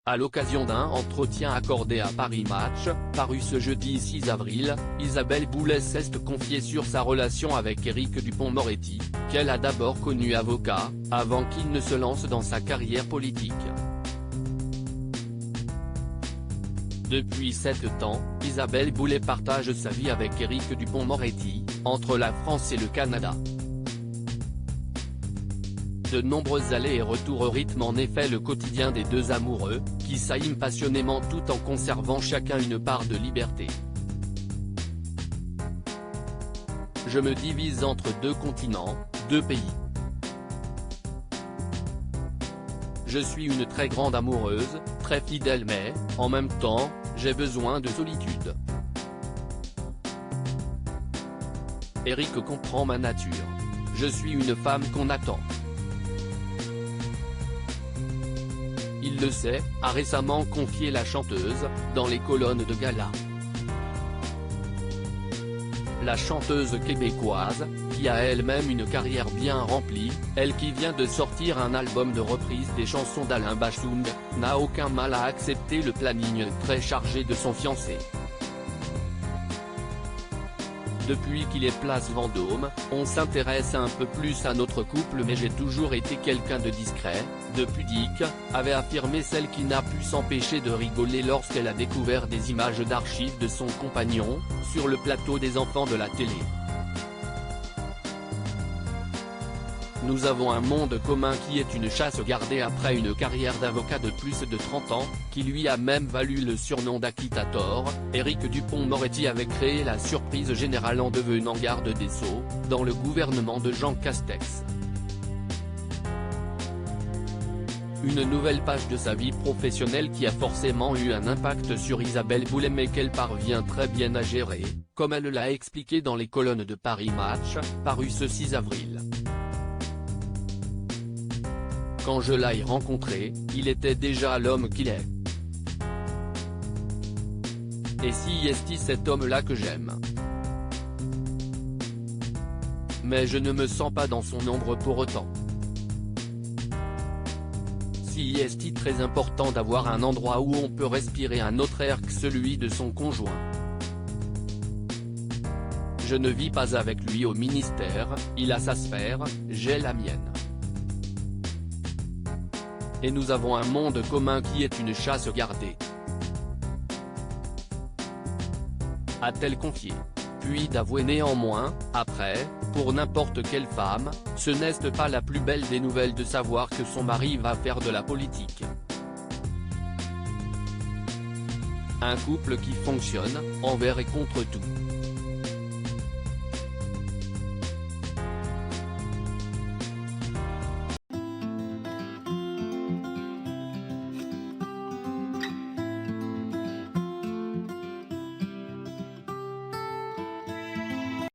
À l'occasion d'un entretien accordé à Paris Match, paru ce jeudi 6 avril, Isabelle Boulay s'est confiée sur sa relation avec Éric Dupond-Moretti, qu'elle a d'abord connu avocat, avant qu'il ne se lance dans sa carrière politique. Depuis 7 ans, Isabelle Boulay partage sa vie avec Éric Dupond-Moretti, entre la France et le Canada. De nombreux allers et retours rythment en effet le quotidien des deux amoureux, qui s'aiment passionnément tout en conservant chacun une part de liberté. Je me divise entre 2 continents, 2 pays. Je suis une très grande amoureuse, très fidèle mais, en même temps, j'ai besoin de solitude. Éric comprend ma nature. Je suis une femme qu'on attend. Il le sait, a récemment confié la chanteuse, dans les colonnes de gala. La chanteuse québécoise, qui a elle-même une carrière bien remplie, elle qui vient de sortir un album de reprise des chansons d'Alain Bashung, n'a aucun mal à accepter le planning très chargé de son fiancé. Depuis qu'il est place Vendôme, on s'intéresse un peu plus à notre couple mais j'ai toujours été quelqu'un de discret, de pudique, avait affirmé celle qui n'a pu s'empêcher de rigoler lorsqu'elle a découvert des images d'archives de son compagnon, sur le plateau des enfants de la télé. Nous avons un monde commun qui est une chasse gardée après une carrière d'avocat de plus de 30 ans, qui lui a même valu le surnom d'Acquittator. Éric Dupond-Moretti avait créé la surprise générale en devenant garde des Sceaux, dans le gouvernement de Jean Castex. Une nouvelle page de sa vie professionnelle qui a forcément eu un impact sur Isabelle Boulay mais qu'elle parvient très bien à gérer, comme elle l'a expliqué dans les colonnes de Paris Match, paru ce 6 avril. Quand je l'ai rencontré, il était déjà l'homme qu'il est. Et si est cet homme-là que j'aime. Mais je ne me sens pas dans son ombre pour autant. Si est très important d'avoir un endroit où on peut respirer un autre air que celui de son conjoint. Je ne vis pas avec lui au ministère, il a sa sphère, j'ai la mienne. Et nous avons un monde commun qui est une chasse gardée. A-t-elle confié. Puis d'avouer néanmoins, après, pour n'importe quelle femme, ce n'est pas la plus belle des nouvelles de savoir que son mari va faire de la politique. Un couple qui fonctionne, envers et contre tout.